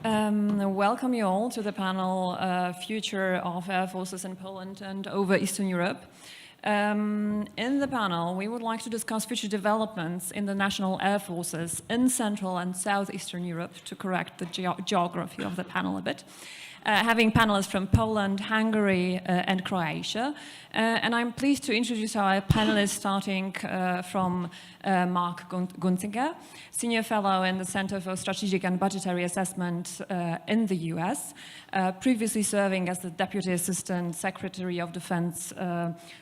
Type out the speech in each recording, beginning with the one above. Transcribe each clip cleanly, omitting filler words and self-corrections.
Welcome you all to the panel Future of Air Forces in Poland and over Eastern Europe. In the panel, we would like to discuss future developments in the national air forces in Central and Southeastern Europe, to correct the geography of the panel a bit. Having panelists from Poland, Hungary and Croatia. And I'm pleased to introduce our panelists starting from Mark Gunzinger, Senior Fellow in the Center for Strategic and Budgetary Assessment in the US, previously serving as the Deputy Assistant Secretary of Defense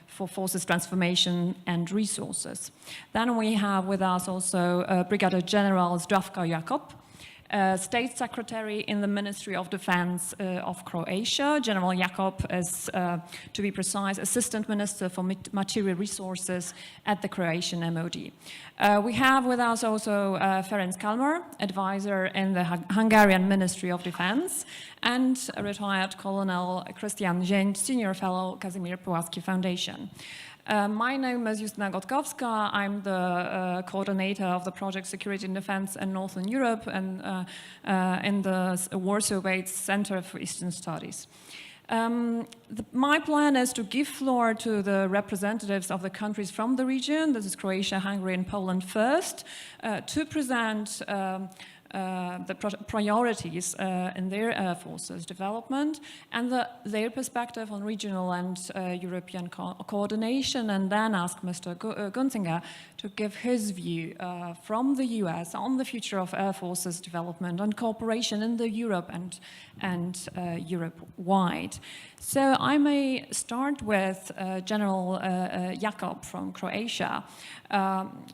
for Forces Transformation and Resources. Then we have with us also Brigadier General Zdravko Jakub, State Secretary in the Ministry of Defense of Croatia. General Jakub is, to be precise, Assistant Minister for Material Resources at the Croatian MOD. We have with us also Ferenc Kalmar, Advisor in the Hungarian Ministry of Defense, and retired Colonel Christian Zień, Senior Fellow, Kazimierz Puławski Foundation. My name is Justyna Gotkowska. I'm the coordinator of the project Security and Defense in Northern Europe and in the Warsaw-based Center for Eastern Studies. My plan is to give floor to the representatives of the countries from the region, this is Croatia, Hungary and Poland first, to present the priorities in their air forces development and their perspective on regional and European coordination, and then ask Mr. Gunzinger to give his view from the US on the future of air forces development and cooperation in the Europe and Europe-wide. So I may start with General Jakub from Croatia.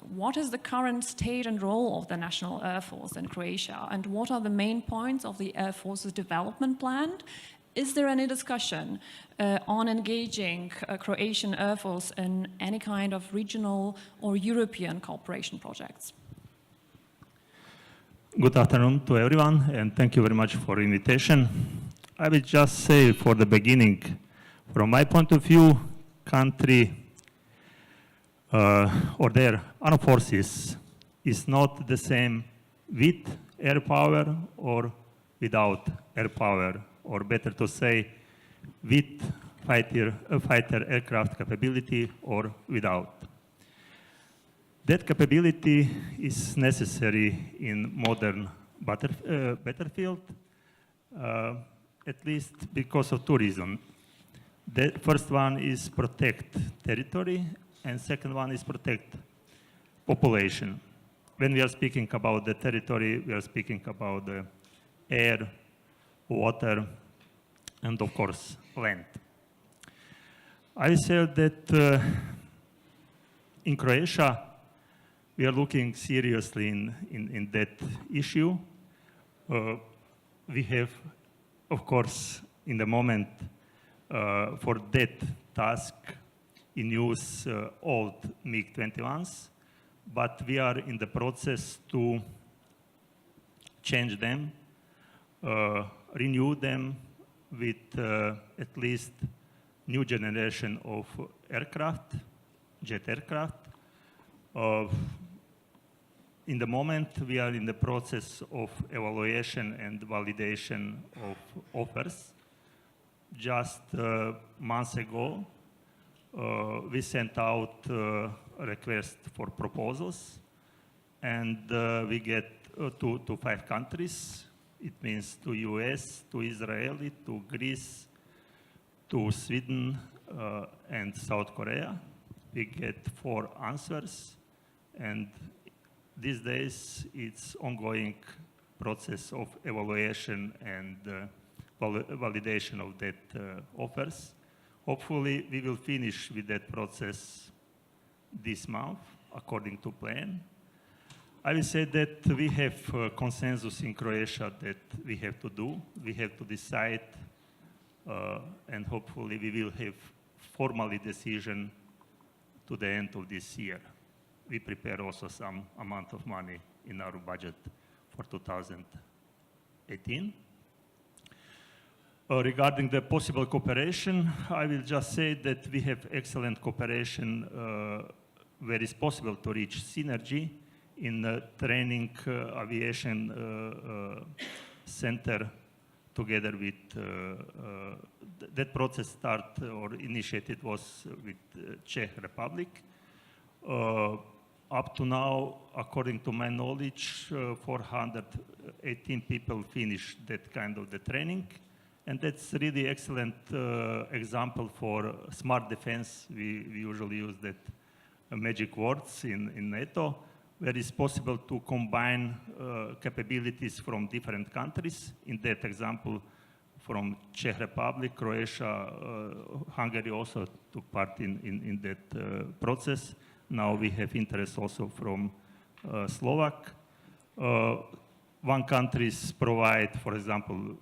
What is the current state and role of the National Air Force in Croatia, and what are the main points of the Air Force's development plan? Is there any discussion on engaging Croatian Air Force in any kind of regional or European cooperation projects? Good afternoon to everyone, and thank you very much for the invitation. I will just say for the beginning, from my point of view, country or their armed forces is not the same with air power or without air power, or better to say, with fighter aircraft capability or without. That capability is necessary in modern battlefield, at least because of two reasons. The first one is protect territory, and second one is protect population. When we are speaking about the territory, we are speaking about the air, water, and of course, land. I said that in Croatia, we are looking seriously in that issue. We have, of course, in the moment for that task in use old MiG-21s, but we are in the process to change them, renew them with at least new generation of aircraft, jet aircraft. In the moment, we are in the process of evaluation and validation of offers. Just months ago, we sent out a request for proposals, and we get to 5 countries. It means to US, to Israel, to Greece, to Sweden, and South Korea. We get 4 answers, and these days it's ongoing process of evaluation and validation of that offers. Hopefully, we will finish with that process this month, according to plan. I will say that we have consensus in Croatia that we have to do. We have to decide, and hopefully we will have formally decision to the end of this year. We prepare also some amount of money in our budget for 2018. Regarding the possible cooperation, I will just say that we have excellent cooperation where it's possible to reach synergy in training aviation center together with that process start or initiated was with Czech Republic. Up to now, according to my knowledge, 418 people finished that kind of the training. And that's really excellent example for smart defense. We usually use that magic words in NATO, where it's possible to combine capabilities from different countries. In that example, from Czech Republic, Croatia, Hungary also took part in that process. Now we have interest also from Slovak. One countries provide, for example,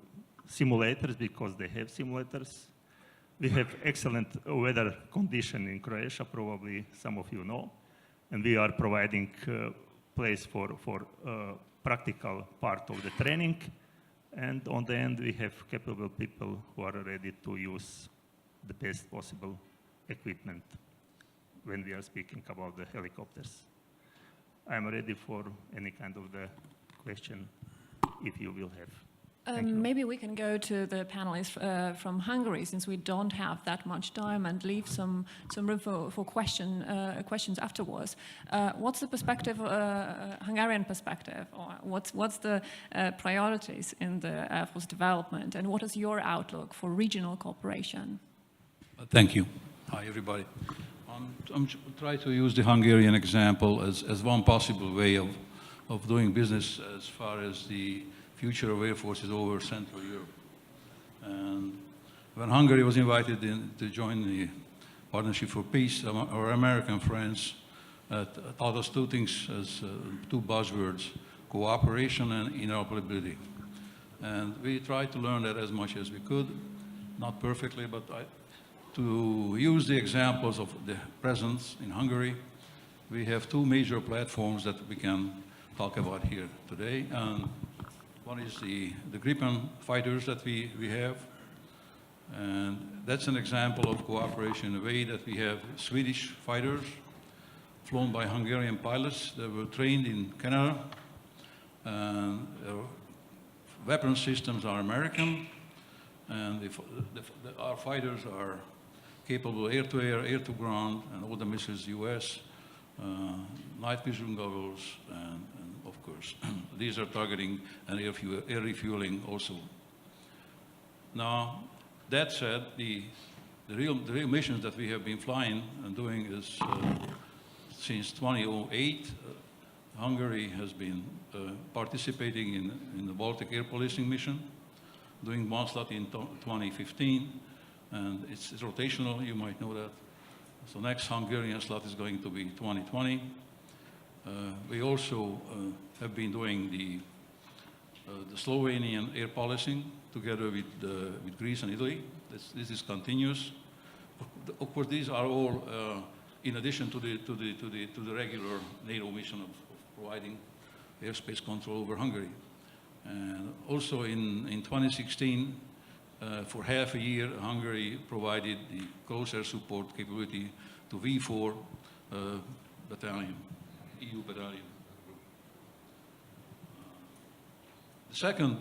simulators because they have simulators. We have excellent weather condition in Croatia, probably some of you know, and we are providing place for practical part of the training. And on the end, we have capable people who are ready to use the best possible equipment when we are speaking about the helicopters. I'm ready for any kind of the question, if you will have. Maybe we can go to the panelists from Hungary, since we don't have that much time, and leave some room for questions afterwards. What's the perspective, Hungarian perspective, or what's the priorities in the Air Force development, and what is your outlook for regional cooperation? Thank you. Hi, everybody. I'm trying to use the Hungarian example as one possible way of doing business as far as the future of Air Forces over Central Europe. And when Hungary was invited to join the Partnership for Peace, our American friends taught us two things as two buzzwords: cooperation and interoperability. And we tried to learn that as much as we could, not perfectly, but to use the examples of the presence in Hungary, we have two major platforms that we can talk about here today. And one is the Gripen fighters that we have, and that's an example of cooperation in a way that we have Swedish fighters flown by Hungarian pilots that were trained in Canada, and weapon systems are American, and our fighters are capable air-to-air, air-to-ground, and all the missiles US, night vision goggles, and of course, these are targeting and air refueling also. Now, that said, the real missions that we have been flying and doing is since 2008, Hungary has been participating in the Baltic air policing mission, doing one slot in 2015, and it's rotational, you might know that. So next Hungarian slot is going to be 2020. We also have been doing the Slovenian air policing together with Greece and Italy. This is continuous. Of course, these are all in addition to the regular NATO mission of providing airspace control over Hungary. And also in 2016, for half a year, Hungary provided the close air support capability to V4 battalion, EU battalion. The second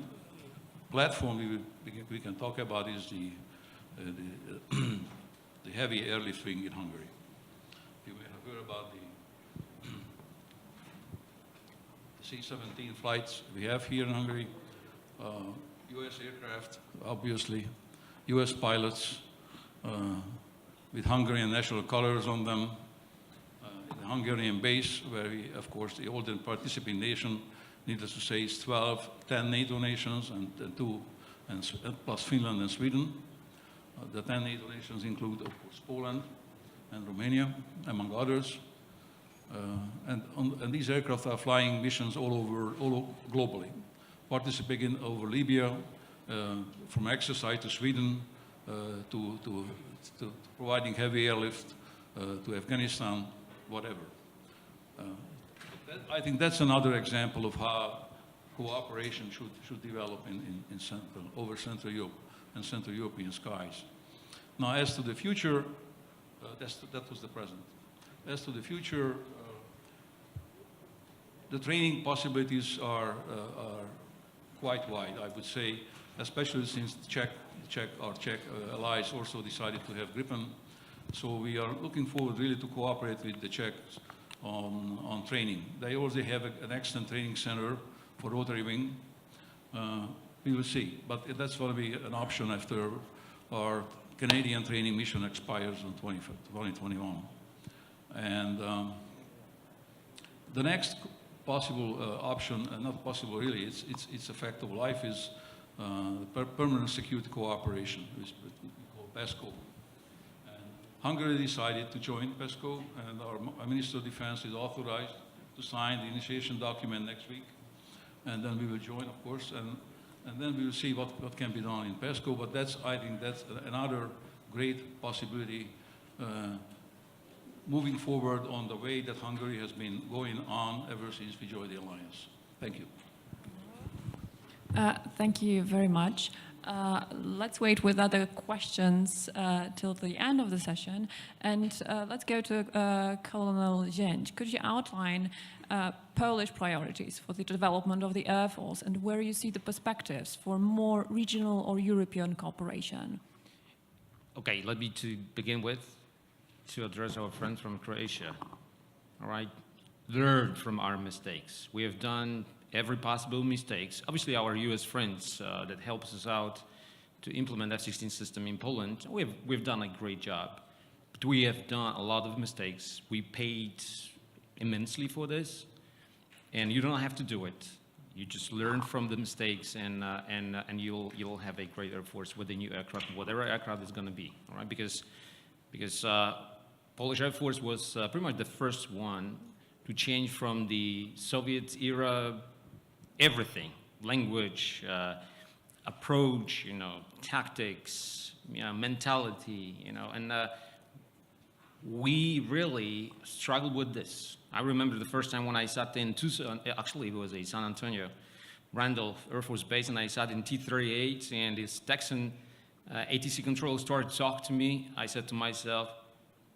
platform we can talk about is the heavy airlift wing in Hungary. You may have heard about the C-17 flights we have here in Hungary. US aircraft, obviously, US pilots with Hungarian national colors on them, the Hungarian base, where we, of course, the older participating nation, needless to say, is 10 NATO nations, and plus Finland and Sweden. The 10 NATO nations include, of course, Poland and Romania, among others. And these aircraft are flying missions all globally, participating over Libya, from exercise to Sweden, to providing heavy airlift to Afghanistan, whatever. I think that's another example of how cooperation should develop over Central Europe and Central European skies. Now, as to the future, that was the present. As to the future, the training possibilities are quite wide, I would say, especially since our Czech allies also decided to have Gripen. So we are looking forward really to cooperate with the Czechs on training. They also have an excellent training center for rotary wing. We will see, but that's going to be an option after our Canadian training mission expires in 2021. And the next possible option, not possible really, it's a fact of life, is permanent security cooperation, which we call PESCO. And Hungary decided to join PESCO, and our Minister of Defense is authorized to sign the initiation document next week. And then we will join, of course, and then we will see what can be done in PESCO. But I think that's another great possibility moving forward on the way that Hungary has been going on ever since we joined the alliance. Thank you. Thank you very much. Let's wait with other questions till the end of the session. And let's go to Colonel Zięć. Could you outline Polish priorities for the development of the Air Force and where you see the perspectives for more regional or European cooperation? Okay, let me begin with to address our friends from Croatia. All right, learn from our mistakes. We have done every possible mistakes. Obviously, our U.S. friends that helps us out to implement F-16 system in Poland, we've done a great job. But we have done a lot of mistakes. We paid immensely for this, and you don't have to do it. You just learn from the mistakes, and you'll have a great Air Force with a new aircraft, whatever aircraft is going to be. All right, because Polish Air Force was pretty much the first one to change from the Soviet era everything, language, approach, tactics, mentality, and we really struggled with this. I remember the first time when I sat in Tucson, actually it was a San Antonio, Randolph Air Force Base, and I sat in T-38, and this Texan ATC controller started to talk to me. I said to myself,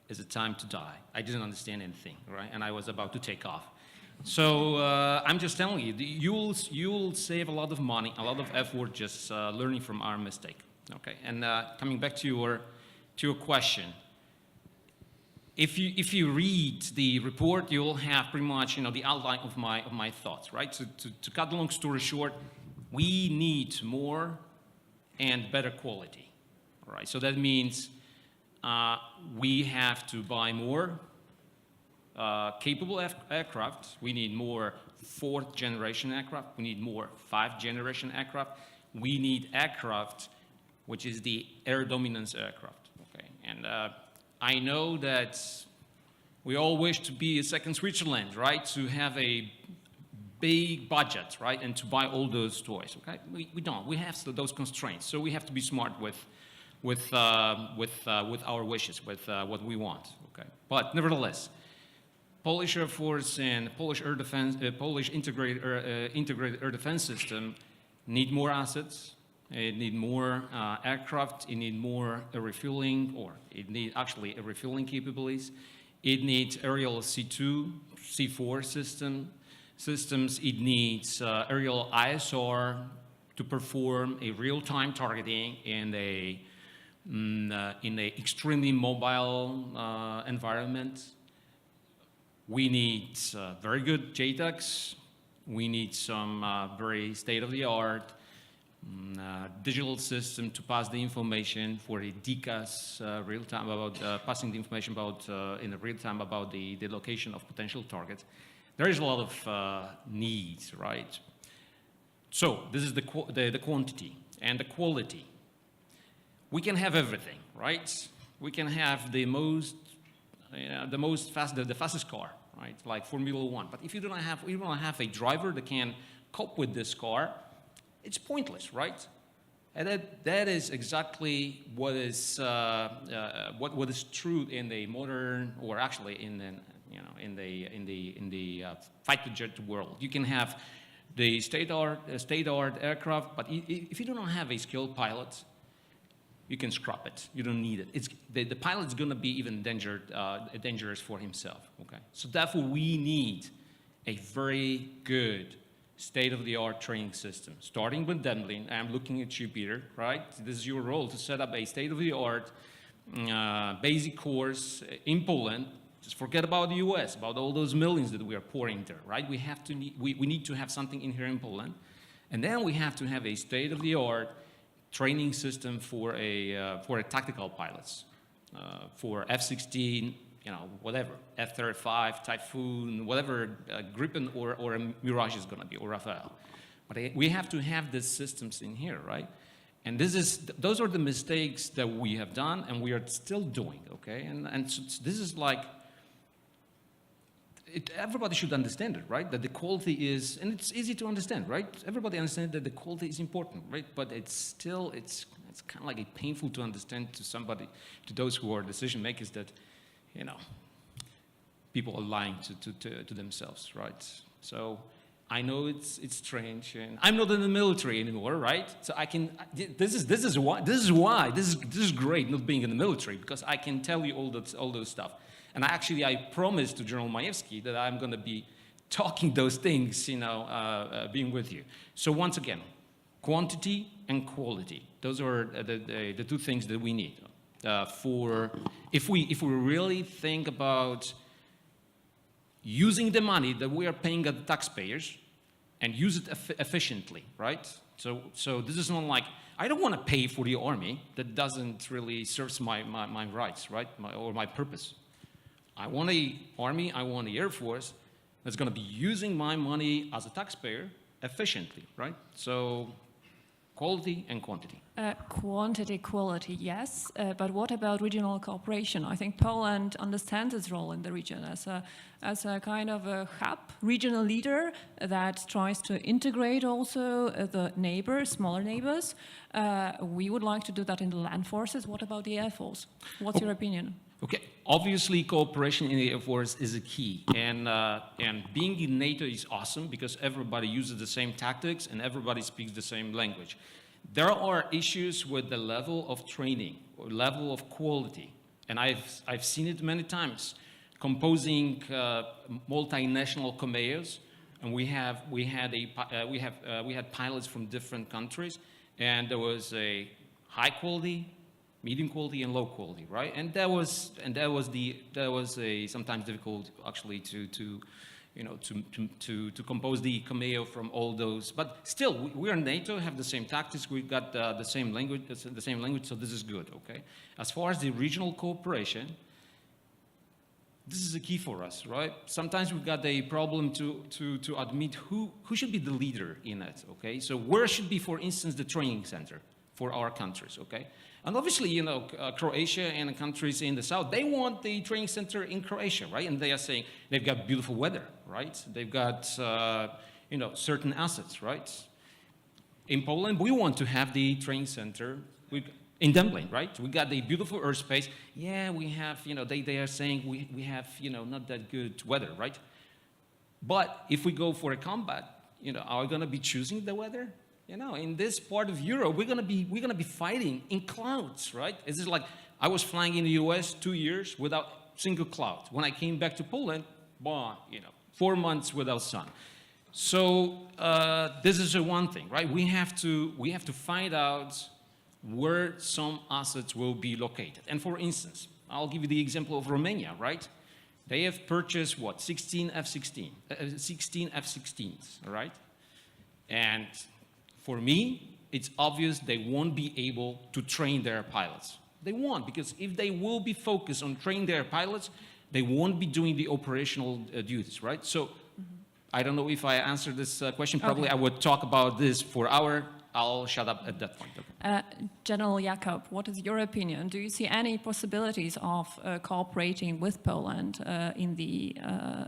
is it time to die? I didn't understand anything, right? And I was about to take off. So I'm just telling you, you'll save a lot of money, a lot of effort just learning from our mistake. Okay, and coming back to your question, if you read the report, you'll have pretty much the outline of my thoughts, right? So to cut the long story short, we need more and better quality. All right, so that means we have to buy more capable aircraft. We need more 4th generation aircraft. We need more 5th generation aircraft. We need aircraft which is the air dominance aircraft. Okay, and I know that we all wish to be a second Switzerland, right? To have a big budget, right? And to buy all those toys. Okay, we don't. We have those constraints, so we have to be smart with our wishes, with what we want. Okay, but nevertheless, Polish Air Force and Polish Air Defense, Polish integrated air defense system need more assets. It need more aircraft. It need more refueling, or it need actually refueling capabilities. It needs aerial C2, C4 systems. It needs aerial ISR to perform a real-time targeting in a extremely mobile environment. We need very good JTACs. We need some very state-of-the-art digital system to pass the information for a DCAS real-time about passing the information about in the real time about the location of potential targets. There is a lot of needs, right? So this is the quantity and the quality. We can have everything, right? We can have the fastest car, right? Like Formula One. But if you don't have a driver that can cope with this car, it's pointless, right? And that is exactly what is true in the modern, or actually in the fighter jet world. You can have the state-of-the-art aircraft, but if you don't have a skilled pilot, you can scrap it. You don't need it. The pilot's going to be even dangerous for himself. Okay, so therefore we need a very good state-of-the-art training system, starting with Demlin. I'm looking at you, Peter, right? This is your role to set up a state-of-the-art basic course in Poland. Just forget about the US, about all those millions that we are pouring there, right? We need to have something in here in Poland. And then we have to have a state-of-the-art training system for tactical pilots, for F-16, whatever, F-35, Typhoon, whatever Gripen or a Mirage is going to be, or Rafale. But we have to have these systems in here, right? And those are the mistakes that we have done and we are still doing, okay? And so this is like, everybody should understand it, right? That the quality is, and it's easy to understand, right? Everybody understands that the quality is important, right? But it's kind of like painful to understand to those who are decision makers that, people are lying to themselves, right? So I know it's strange, and I'm not in the military anymore, right? So I can. This is why. This is great not being in the military, because I can tell you all those stuff. And I promised to General Majewski that I'm going to be talking those things, being with you. So once again, quantity and quality. Those are the two things that we need. If we really think about using the money that we are paying at the taxpayers and use it efficiently, right? So this is not like, I don't want to pay for the army that doesn't really serve my rights, right? Or my purpose. I want an army, I want the Air Force that's going to be using my money as a taxpayer efficiently, right? So quality and quantity. Quantity, quality, yes. But what about regional cooperation? I think Poland understands its role in the region as a kind of a hub, regional leader that tries to integrate also the neighbors, smaller neighbors. We would like to do that in the land forces. What about the Air Force? What's your opinion? Okay, obviously cooperation in the Air Force is a key, and being in NATO is awesome because everybody uses the same tactics and everybody speaks the same language. There are issues with the level of training or level of quality, and I've seen it many times. Composing multinational commandos, and we had pilots from different countries, and there was a high quality, medium quality, and low quality, right? And that was sometimes difficult actually to compose the commando from all those. But still, we are NATO, have the same tactics, we've got the same language, so this is good, okay? As far as the regional cooperation, this is a key for us, right? Sometimes we've got a problem to admit who should be the leader in it, okay? So where should be, for instance, the training center for our countries, okay? And obviously, Croatia and countries in the south, they want the training center in Croatia, right? And they are saying they've got beautiful weather, right? They've got, certain assets, right? In Poland, we want to have the training center in Demlin, right? We got the beautiful airspace. Yeah, we have, they are saying we have, not that good weather, right? But if we go for a combat, are we going to be choosing the weather? In this part of Europe, we're gonna be fighting in clouds, right? It's just like I was flying in the US 2 years without single cloud. When I came back to Poland, 4 months without sun. So this is one thing, right? We have to find out where some assets will be located. And for instance, I'll give you the example of Romania, right? They have purchased 16 F-16s, right? And for me, it's obvious they won't be able to train their pilots. They won't, because if they will be focused on training their pilots, they won't be doing the operational duties, right? So I don't know if I answered this question. Probably I would talk about this for hours. I'll shut up at that point. General Jakub, what is your opinion? Do you see any possibilities of cooperating with Poland in the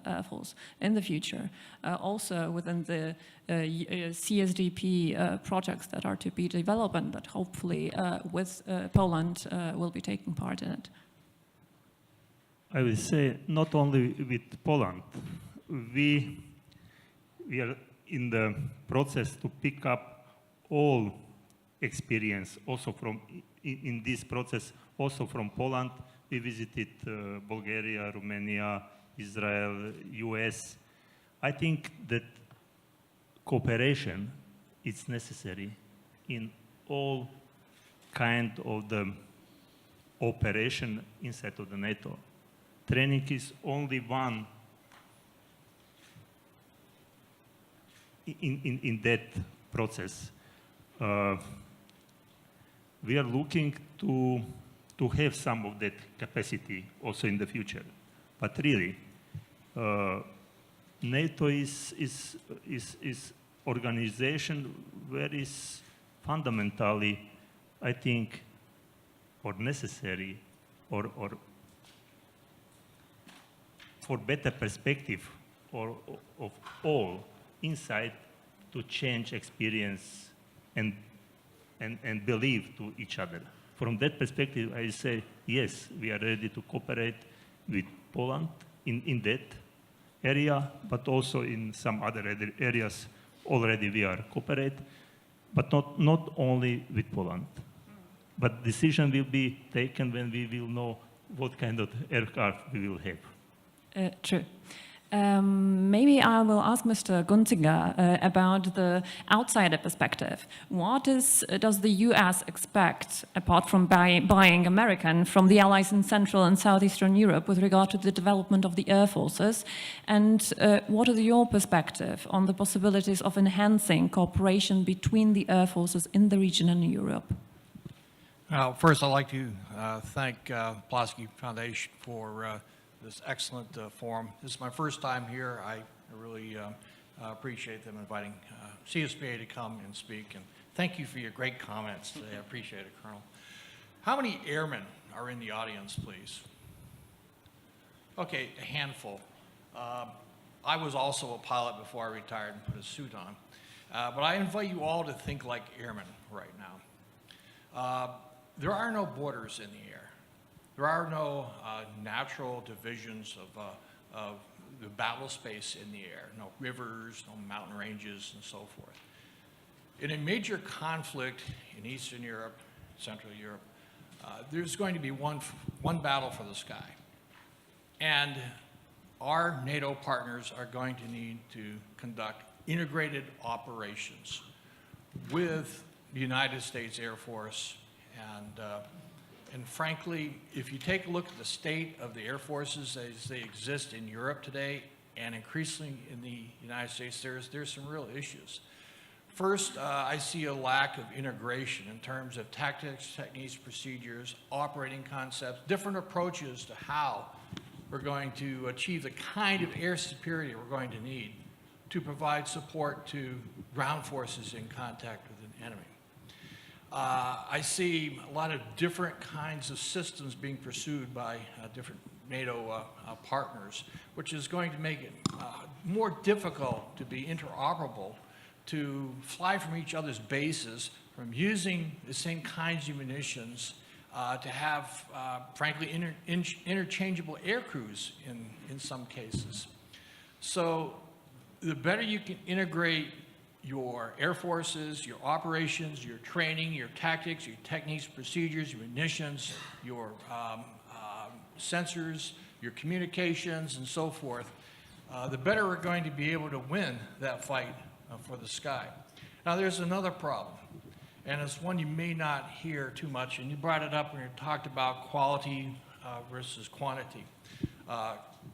Air Force in the future? Also within the CSDP projects that are to be developed and that hopefully with Poland will be taking part in it? I will say not only with Poland. We are in the process to pick up all experience also in this process, also from Poland. We visited Bulgaria, Romania, Israel, US. I think that cooperation is necessary in all kind of the operation inside of the NATO. Training is only one in that process. We are looking to have some of that capacity also in the future. But really, NATO is organization where is fundamentally, I think, or necessary, or for better perspective of all inside to change experience and believe to each other. From that perspective, I say, yes, we are ready to cooperate with Poland in that area, but also in some other areas already we are cooperate, but not only with Poland. But decision will be taken when we will know what kind of aircraft we will have. True. Maybe I will ask Mr. Gunzinger about the outsider perspective. What does the US expect, apart from buying American, from the allies in Central and Southeastern Europe with regard to the development of the air forces? And what is your perspective on the possibilities of enhancing cooperation between the air forces in the region and Europe? First, I'd like to thank Pulaski Foundation for this excellent forum. This is my first time here. I really appreciate them inviting CSBA to come and speak, and thank you for your great comments today. I appreciate it, Colonel. How many airmen are in the audience, please? Okay, a handful. I was also a pilot before I retired and put a suit on, but I invite you all to think like airmen right now. There are no borders in the air. There are no natural divisions of the battle space in the air, no rivers, no mountain ranges, and so forth. In a major conflict in Eastern Europe, Central Europe, there's going to be one battle for the sky. And our NATO partners are going to need to conduct integrated operations with the United States Air Force. And frankly, if you take a look at the state of the air forces as they exist in Europe today, and increasingly in the United States, there's some real issues. First, I see a lack of integration in terms of tactics, techniques, procedures, operating concepts, different approaches to how we're going to achieve the kind of air superiority we're going to need to provide support to ground forces in contact with an enemy. I see a lot of different kinds of systems being pursued by different NATO partners, which is going to make it more difficult to be interoperable, to fly from each other's bases, from using the same kinds of munitions, to have, frankly, interchangeable air crews in some cases. So the better you can integrate your air forces, your operations, your training, your tactics, your techniques, procedures, your munitions, your sensors, your communications, and so forth, the better we're going to be able to win that fight for the sky. Now, there's another problem, and it's one you may not hear too much, and you brought it up when you talked about quality versus quantity.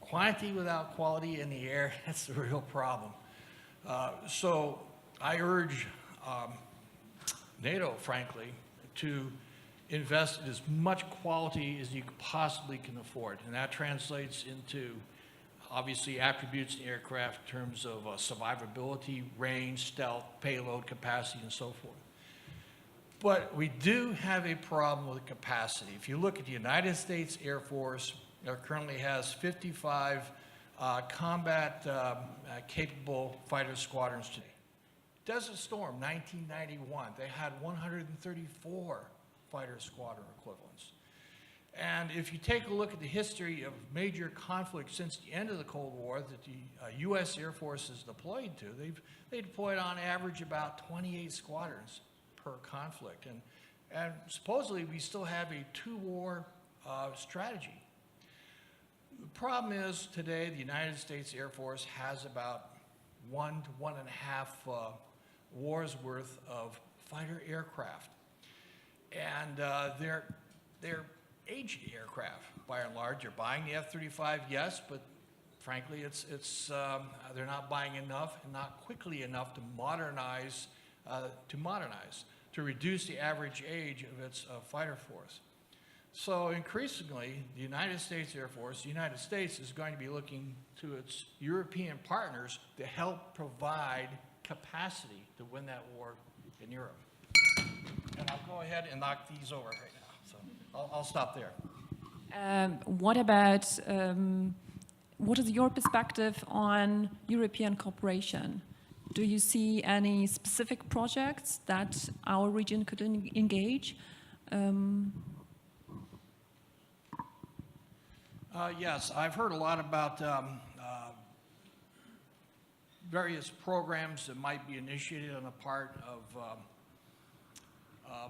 Quantity without quality in the air, that's the real problem. So I urge NATO, frankly, to invest in as much quality as you possibly can afford. And that translates into, obviously, attributes in the aircraft in terms of survivability, range, stealth, payload, capacity, and so forth. But we do have a problem with capacity. If you look at the United States Air Force, it currently has 55 combat-capable fighter squadrons today. Desert Storm, 1991, they had 134 fighter squadron equivalents. And if you take a look at the history of major conflicts since the end of the Cold War that the U.S. Air Force has deployed to, they deployed on average about 28 squadrons per conflict. And supposedly we still have a two-war strategy. The problem is today the United States Air Force has about 1 to 1.5 wars worth of fighter aircraft. And they're aged aircraft, by and large. You're buying the F-35, yes, but frankly, they're not buying enough and not quickly enough to modernize, to reduce the average age of its fighter force. So increasingly, the United States Air Force, the United States is going to be looking to its European partners to help provide capacity to win that war in Europe. And I'll go ahead and knock these over right now. So I'll stop there. What about, what is your perspective on European cooperation? Do you see any specific projects that our region could engage? Yes, I've heard a lot about various programs that might be initiated on the part of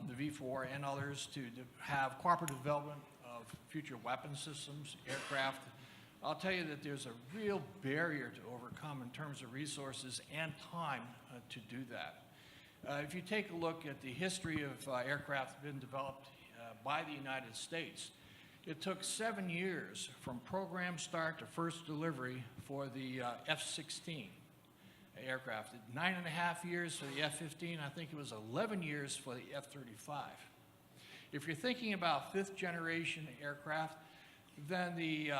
the V4 and others to have cooperative development of future weapon systems, aircraft. I'll tell you that there's a real barrier to overcome in terms of resources and time to do that. If you take a look at the history of aircraft that have been developed by the United States, it took 7 years from program start to first delivery for the F-16 aircraft. 9.5 years for the F-15. I think it was 11 years for the F-35. If you're thinking about 5th generation aircraft, then the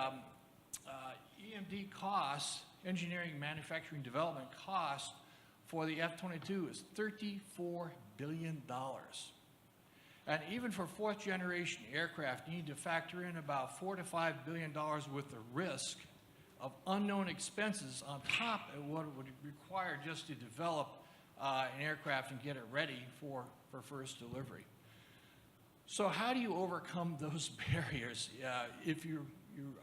EMD costs, engineering, manufacturing, development cost for the F-22 is $34 billion. And even for 4th generation aircraft, you need to factor in about $4 to $5 billion worth of risk of unknown expenses on top of what it would require just to develop an aircraft and get it ready for first delivery. So how do you overcome those barriers if you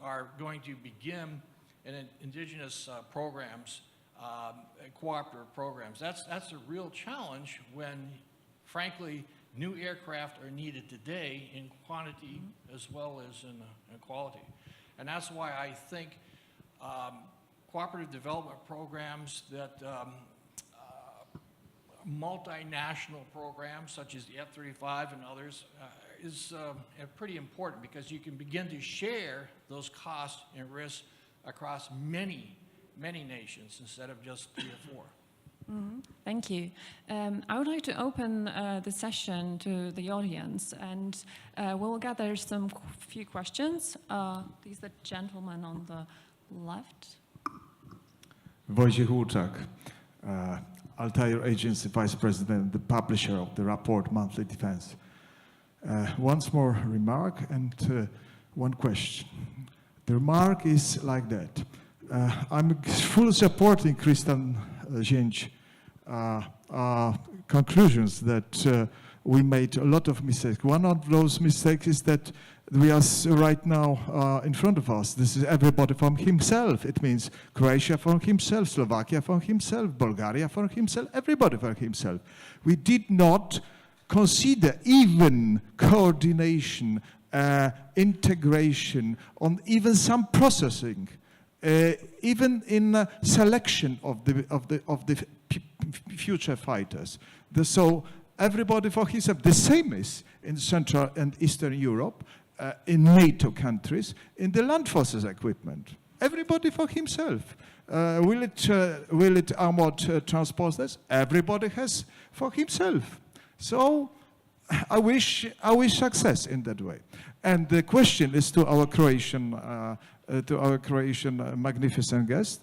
are going to begin in indigenous programs, cooperative programs? That's a real challenge when, frankly, new aircraft are needed today in quantity as well as in quality. And that's why I think cooperative development programs that multinational programs such as the F-35 and others is pretty important, because you can begin to share those costs and risks across many nations instead of just 3 or 4. Mm-hmm. Thank you. I would like to open the session to the audience, and we'll gather some few questions. Please, the gentleman on the left. Wojciech Hurczak, Altair Agency Vice President, the publisher of the report Monthly Defense. Once more remark and one question. The remark is like that. I'm fully supporting Christian Zięć conclusions that we made a lot of mistakes. One of those mistakes is that we are right now in front of us. This is everybody from himself. It means Croatia for himself, Slovakia for himself, Bulgaria for himself, everybody for himself. We did not consider even coordination, integration, on even some processing, even in selection of the future fighters. So everybody for himself. The same is in Central and Eastern Europe, in NATO countries, in the land forces equipment. Everybody for himself. Will it armored transporters? Everybody has for himself. So I wish success in that way. And the question is to our Croatian magnificent guest.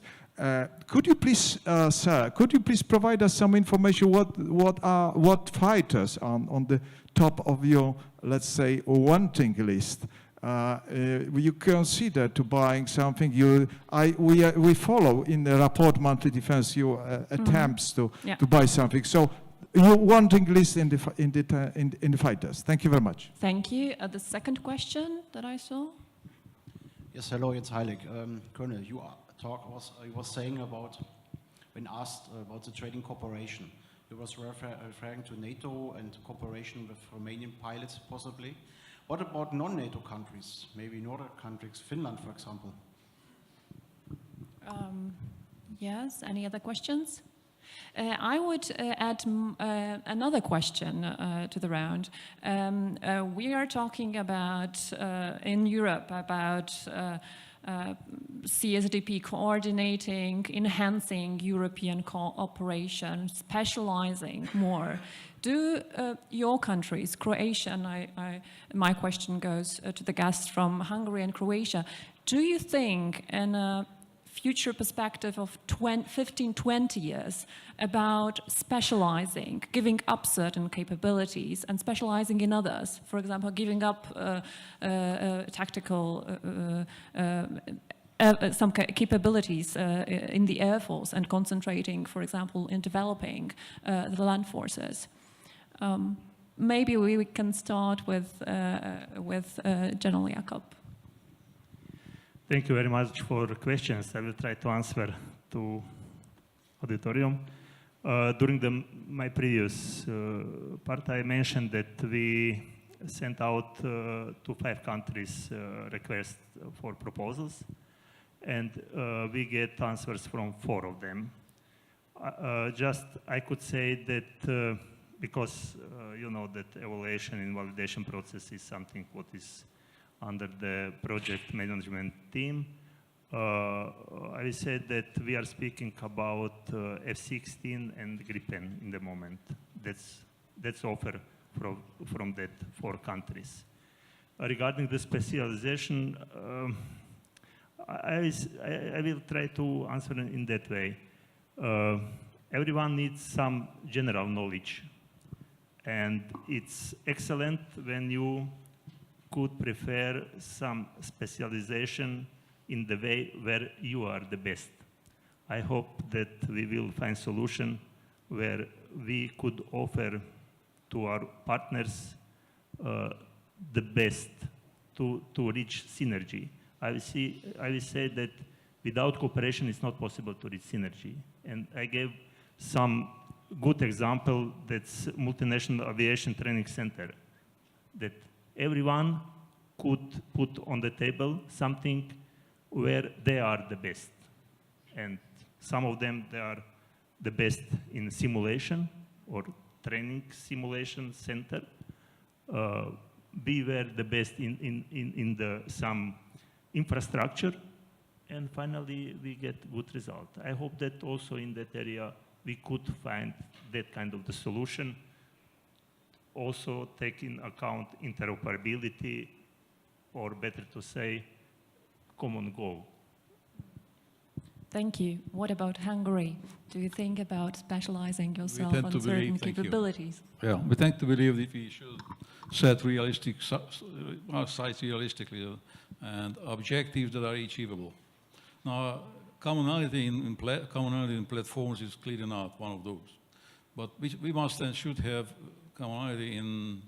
Could you please, sir, could you please provide us some information? What fighters are on the top of your, let's say, wanting list? You consider to buying something. We follow in the report Monthly Defense your attempts to buy something. So your wanting list in the fighters. Thank you very much. Thank you. The second question that I saw. Yes, hello, it's Heilig. Colonel, you was saying about, when asked about the trading cooperation, you was referring to NATO and cooperation with Romanian pilots, possibly. What about non-NATO countries, maybe Nordic countries, Finland, for example? Yes, any other questions? I would add another question to the round. We are talking about, in Europe, about CSDP coordinating, enhancing European cooperation, specializing more. Do your countries, Croatia, and my question goes to the guests from Hungary and Croatia, do you think in a future perspective of 15, 20 years about specializing, giving up certain capabilities and specializing in others? For example, giving up tactical some capabilities in the Air Force and concentrating, for example, in developing the land forces. Maybe we can start with General Jakob. Thank you very much for the questions. I will try to answer to auditorium. During my previous part, I mentioned that we sent out to 5 countries requests for proposals, and we get answers from 4 of them. I could say that because you know that evaluation and validation process is something what is under the project management team. I said that we are speaking about F-16 and Gripen in the moment. That's offer from that 4 countries. Regarding the specialization, I will try to answer in that way. Everyone needs some general knowledge, and it's excellent when you could prefer some specialization in the way where you are the best. I hope that we will find solution where we could offer to our partners the best to reach synergy. I will say that without cooperation it's not possible to reach synergy. And I gave some good example, that's Multinational Aviation Training Center, that everyone could put on the table something where they are the best. And some of them, they are the best in simulation or training simulation center. We were the best in some infrastructure. And finally, we get good result. I hope that also in that area, we could find that kind of the solution. Also take in account interoperability, or better to say, common goal. Thank you. What about Hungary? Do you think about specializing yourself tend on to certain believe- thank you. capabilities? Yeah, we tend to believe that we should set realistic sites realistically and objectives that are achievable. Now, commonality in platforms is clearly not one of those. But we must and should have commonality in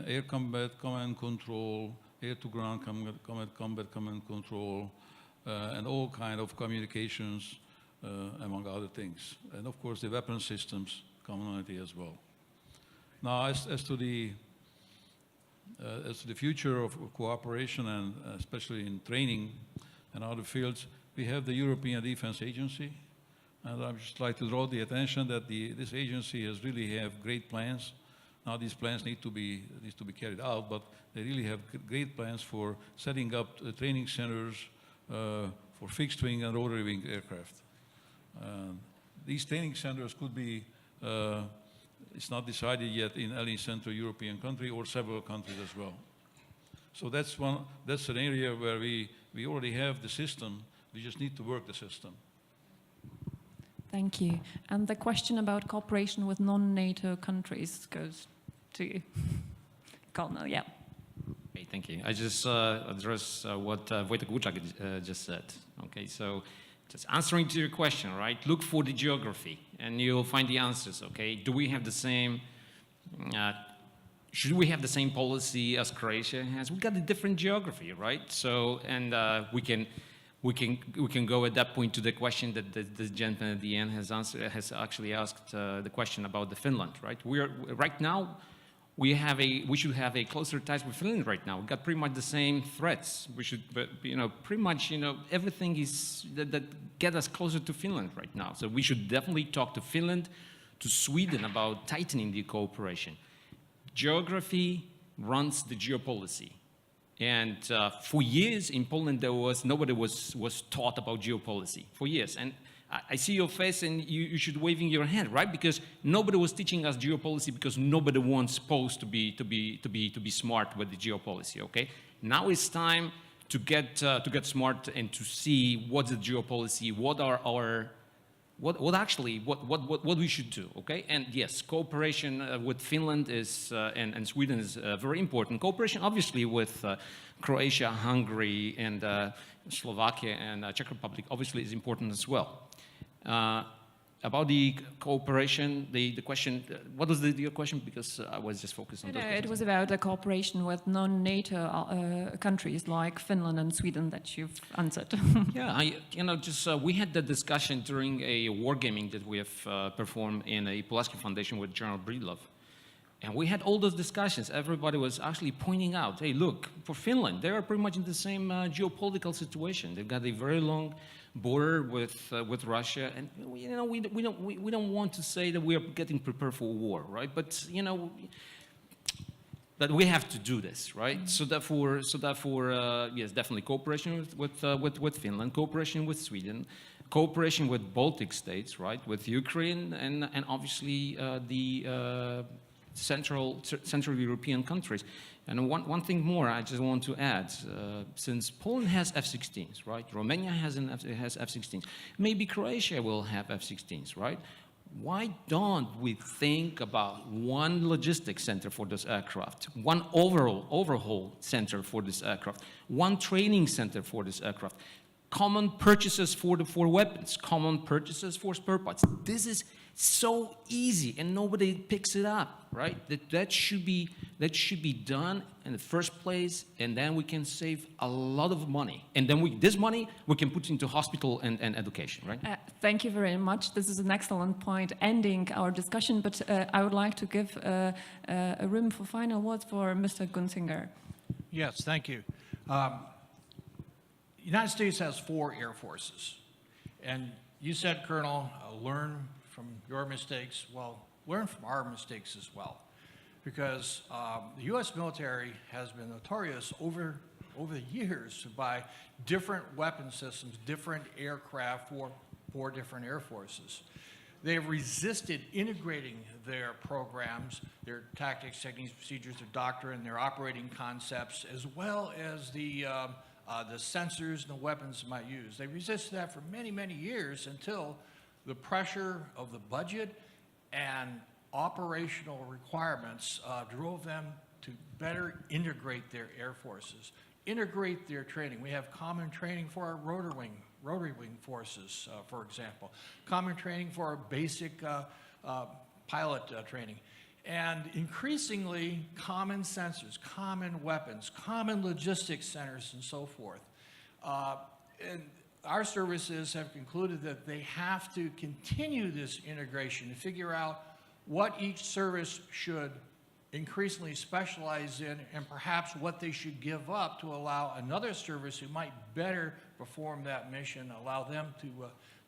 air combat, command control, air-to-ground combat command control, and all kind of communications, among other things. And of course, the weapon systems commonality as well. Now, as to the future of cooperation, and especially in training and other fields, we have the European Defense Agency, and I'd just like to draw the attention that this agency has really have great plans. Now these plans need to be carried out, but they really have great plans for setting up training centers for fixed wing and rotary wing aircraft. These training centers could be, it's not decided yet, in any Central European country or several countries as well. So that's an area where we already have the system. We just need to work the system. Thank you. And the question about cooperation with non-NATO countries goes to you. Colonel, yeah. Okay, thank you. I just address what Wojtek Łuczak just said. Okay, so just answering to your question, right? Look for the geography and you'll find the answers, okay? Do we have the same, should we have the same policy as Croatia has? We've got a different geography, right? So, and we can go at that point to the question that the gentleman at the end has actually asked the question about the Finland, right? Right now, we should have a closer ties with Finland right now. We've got pretty much the same threats. We should, pretty much, everything is that get us closer to Finland right now. So we should definitely talk to Finland, to Sweden about tightening the cooperation. Geography runs the geopolicy. And for years in Poland, nobody was taught about geopolicy, for years. And I see your face and you should waving your hand, right? Because nobody was teaching us geopolicy because nobody was supposed to be smart with the geopolicy, okay? Now it's time to get smart and to see what's the geopolicy, what we should do, okay? And yes, cooperation with Finland and Sweden is very important. Cooperation, obviously, with Croatia, Hungary, and Slovakia and Czech Republic, obviously, is important as well. About the cooperation, the question, what was your question? Because I was just focused on those questions. It was about the cooperation with non-NATO countries like Finland and Sweden that you've answered. Yeah, we had the discussion during a wargaming that we have performed in a Pulaski Foundation with General Breedlove. And we had all those discussions. Everybody was actually pointing out, hey, look, for Finland, they are pretty much in the same geopolitical situation. They've got a very long border with Russia, and we don't want to say that we are getting prepared for war, right? But that we have to do this, right? Mm-hmm. So therefore, yes, definitely cooperation with Finland, cooperation with Sweden, cooperation with Baltic states, right? With Ukraine and obviously the Central European countries. And one thing more I just want to add, since Poland has F-16s, right? Romania has F-16s. Maybe Croatia will have F-16s, right? Why don't we think about one logistics center for this aircraft, one overhaul center for this aircraft, one training center for this aircraft, common purchases for weapons, common purchases for spare parts. This is so easy and nobody picks it up, right? That should be done in the first place, and then we can save a lot of money. And then this money we can put into hospital and education, right? Thank you very much. This is an excellent point ending our discussion, but I would like to give a room for final words for Mr. Gunzinger. Yes, thank you. The United States has 4 air forces. And you said, Colonel, learn from your mistakes. Well, learn from our mistakes as well. Because the U.S. military has been notorious over the years to buy different weapon systems, different aircraft for different air forces. They've resisted integrating their programs, their tactics, techniques, procedures, their doctrine, their operating concepts, as well as the sensors and the weapons they might use. They resisted that for many, many years until the pressure of the budget and operational requirements drove them to better integrate their air forces, integrate their training. We have common training for our rotary wing forces, for example, common training for our basic pilot training. And increasingly, common sensors, common weapons, common logistics centers, and so forth. And our services have concluded that they have to continue this integration to figure out what each service should increasingly specialize in, and perhaps what they should give up to allow another service who might better perform that mission, allow them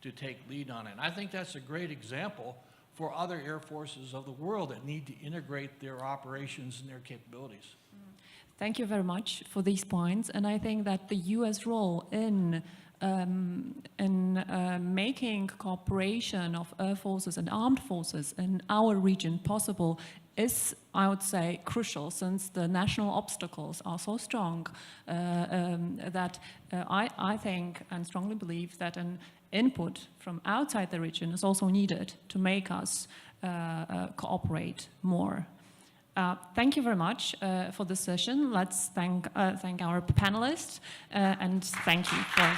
to take lead on it. And I think that's a great example for other air forces of the world that need to integrate their operations and their capabilities. Thank you very much for these points, and I think that the U.S. role in making cooperation of air forces and armed forces in our region possible is, I would say, crucial, since the national obstacles are so strong that I think and strongly believe that an input from outside the region is also needed to make us cooperate more. Thank you very much for this session. Let's thank our panelists and thank you for